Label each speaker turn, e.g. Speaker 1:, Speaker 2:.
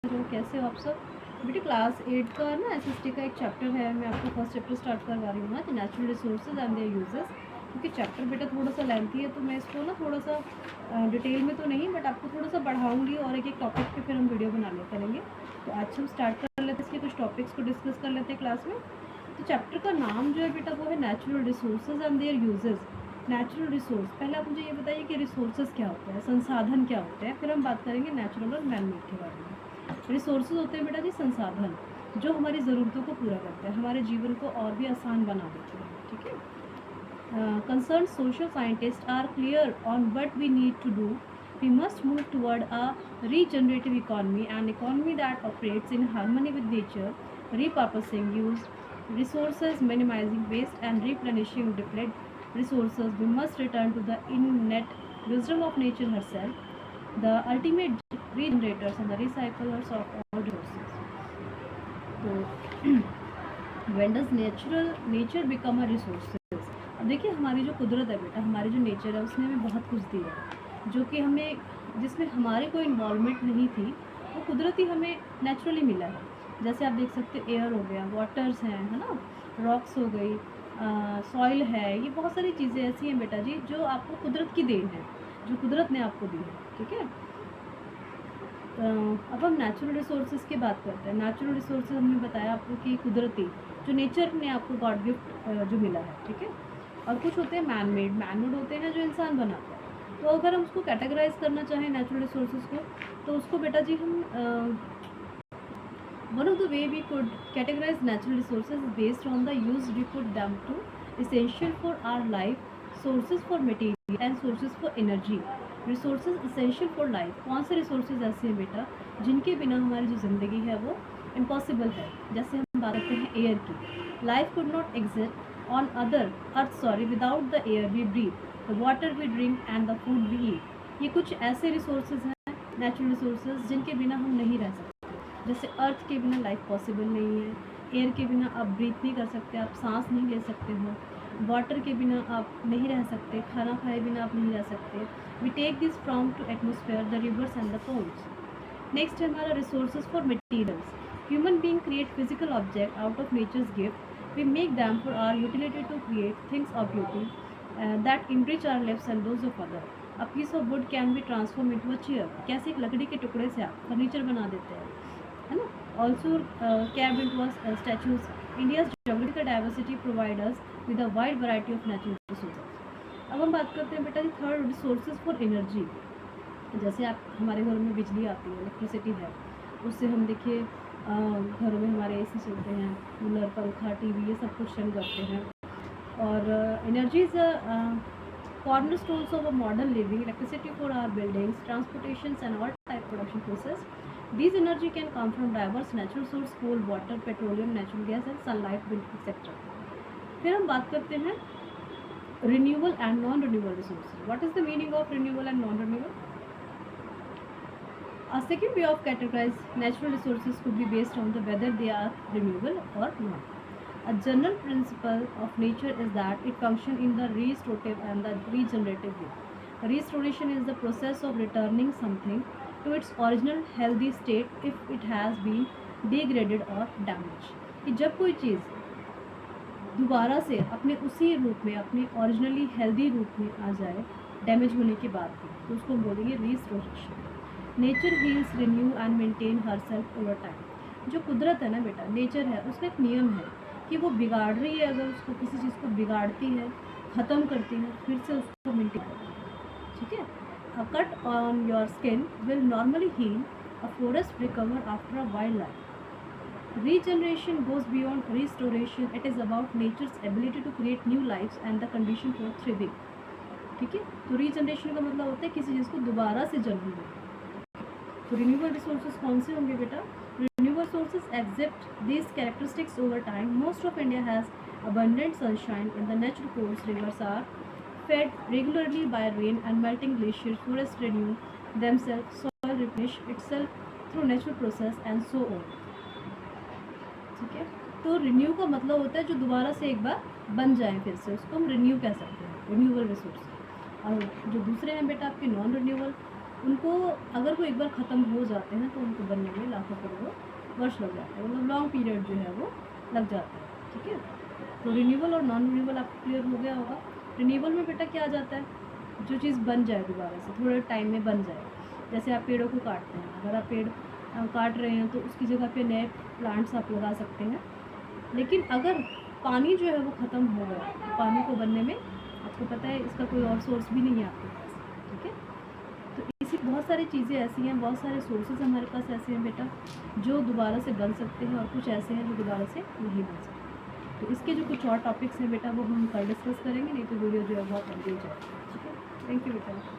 Speaker 1: जो कैसे हो आप सब। बेटे क्लास 8 का ना एसएसटी का एक चैप्टर है, मैं आपको फर्स्ट चैप्टर स्टार्ट करवा रही हूँ ना, natural resources and there uses. क्योंकि चैप्टर बेटा थोड़ा सा लेंथी है तो मैं इसको ना थोड़ा सा डिटेल में तो नहीं बट आपको थोड़ा सा बढ़ाऊंगी और एक एक टॉपिक पे फिर हम वीडियो बनाने करेंगे। तो आज हम स्टार्ट कर लेते हैं, इसके कुछ टॉपिक्स को डिस्कस कर लेते हैं क्लास में। तो चैप्टर का नाम जो है बेटा वो है natural resources and there uses. Natural resource, पहले आप मुझे ये बताइए कि रिसोर्सेज क्या होता है, संसाधन क्या होते हैं, फिर हम बात करेंगे नेचुरल और मैन मेड के बारे में। रिसोर्सेज होते हैं बेटा जी संसाधन, जो हमारी ज़रूरतों को पूरा करते हैं, हमारे जीवन को और भी आसान बना देते हैं। ठीक है। Concern social scientist are clear on what we need to do. We must move toward a regenerative economy, an economy that operates in harmony with nature, repurposing used resources, minimizing waste, and replenishing depleted resources. We must return to the innate wisdom of nature herself, the ultimate regenerators and the recyclers of all resources. तो when does nature become a resources? अब देखिए हमारी जो कुदरत है बेटा, हमारी जो नेचर है उसने हमें बहुत कुछ दिया है, जो कि हमें जिसमें हमारे कोई इन्वॉल्वमेंट नहीं थी, वो कुदरती हमें नेचुरली मिला है। जैसे आप देख सकते हो एयर हो गया, वाटर्स हैं, है ना, रॉक्स हो गई, सॉइल है, ये बहुत सारी चीज़ें ऐसी हैं बेटा जी जो आपको कुदरत की देन है, जो कुदरत ने आपको दी है। ठीक है। अब हम नेचुरल रिसोर्सेज की बात करते हैं। नेचुरल रिसोर्सेज हमने बताया आपको कि कुदरती, जो नेचर ने आपको गॉड गिफ्ट जो मिला है। ठीक है। और कुछ होते हैं मैन मेड होते हैं जो इंसान बनाता है। तो अगर हम उसको कैटेगराइज करना चाहें नेचुरल रिसोर्सेज को, तो उसको बेटा जी हम one of the way we could categorize natural resources based on the use we put them to essential for our life, sources for material and sources for energy. Resources essential for life, कौन से resources ऐसे हैं बेटा जिनके बिना हमारी जो ज़िंदगी है वो इम्पॉसिबल है। जैसे हम बात करते हैं एयर की, life could not exist on other earth without the air we breathe, the water we drink and the food we eat. ये कुछ ऐसे रिसोर्सेज हैं नेचुरल रिसोर्सेज जिनके बिना हम नहीं रह सकते। जैसे अर्थ के बिना लाइफ पॉसिबल नहीं है, एयर के बिना आप ब्रीथ नहीं कर सकते, आप सांस नहीं ले सकते हो, वाटर के बिना आप नहीं रह सकते, खाना खाए बिना आप नहीं रह सकते। We take this from to atmosphere, the rivers and the poles. Next है हमारा resources for materials. Human being create physical object out of nature's gift, we make them for our utility to create things of beauty that enrich our lives and those of other. A piece of wood can be transform into a chair. कैसे एक लकड़ी के टुकड़े से आप furniture बना देते हैं, है ना। Also carved into statues. India's geographical diversity provides us with a wide variety of natural resources. अब हम बात करते हैं बेटा जी थर्ड, रिसोर्सेज फॉर एनर्जी। जैसे आप हमारे घरों में बिजली आती है, इलेक्ट्रिसिटी है, उससे हम देखिए घरों में हमारे एसी चलते हैं, कूलर, पंखा, टीवी, ये सब कुछ रन करते हैं। और energy is cornerstones of a modern living, electricity for our buildings, transportations and all type production process. These energy can come from diverse natural source, coal, water, petroleum, natural gas and sunlight, wind, etc. फिर हम बात करते हैं renewable and non-renewable resources. What is the meaning of renewable and non-renewable? A second way of categorize natural resources could be based on the whether they are renewable or not. A general principle of nature is that it functions in the restorative and the regenerative way. Restoration is the process of returning something to its original healthy state if it has been degraded or damaged. कि जब कोई चीज़ दोबारा से अपने उसी रूप में, अपने ओरिजिनली हेल्दी रूप में आ जाए डैमेज होने के बाद भी, तो उसको हम बोलेंगे restoration. Nature heels, renew and maintain her self over time. जो कुदरत है ना बेटा, नेचर है, उसका एक नियम है कि वो बिगाड़ रही है, अगर उसको किसी चीज़ को बिगाड़ती है, ख़त्म करती है, फिर से उसको मेंटेन करती है। ठीक है। A cut on your skin will normally heal, a forest recover after a wild life. Regeneration goes beyond restoration. It is about nature's ability to create new lives and the condition for thriving. ठीक है। तो regeneration का मतलब होता है किसी चीज़ को दोबारा से जन्म देना। तो रिन्यूएबल रिसोर्सेज कौन से होंगे बेटा? Renewable sources exhibit these characteristics over time. Most of India has abundant sunshine and the natural course. Rivers are fed regularly by rain and melting glaciers. Forests renew themselves. Soil replenish itself through natural process and so on. ठीक है। तो renew का मतलब होता है जो दोबारा से एक बार बन जाए, फिर से उसको हम रिन्यू कह सकते हैं, रिन्यूएबल रिसोर्स। और जो दूसरे हैं बेटा आपके नॉन रिन्यूएबल, उनको अगर वो एक बार ख़त्म हो जाते हैं तो उनको बनने में लाखों करोड़ों वर्ष लग जाते हैं, मतलब लॉन्ग पीरियड जो है वो लग जाता है, ठीक है। तो रिन्यूएबल और नॉन रिन्यूएबल आपको क्लियर हो गया होगा। रिन्यूएबल में बेटा क्या आ जाता है, जो चीज़ बन जाए दोबारा से थोड़े टाइम में बन जाए। जैसे आप पेड़ों को काटते हैं, अगर आप पेड़ काट रहे हैं तो उसकी जगह पे नए प्लांट्स आप लगा सकते हैं। लेकिन अगर पानी जो है वो ख़त्म हो गया तो पानी को बनने में आपको पता है इसका कोई और सोर्स भी नहीं है आपके पास, ठीक है। तो इसी बहुत सारी चीज़ें ऐसी हैं, बहुत सारे सोर्सेज हमारे पास ऐसे हैं बेटा जो दोबारा से बन सकते हैं और कुछ ऐसे हैं जो दोबारा से नहीं बन सकते। तो इसके जो कुछ और टॉपिक्स हैं बेटा वो हम कल डिस्कस करेंगे, नहीं तो वीडियो जो है बहुत लंबी हो जाएगी, ठीक है। थैंक यू बेटा।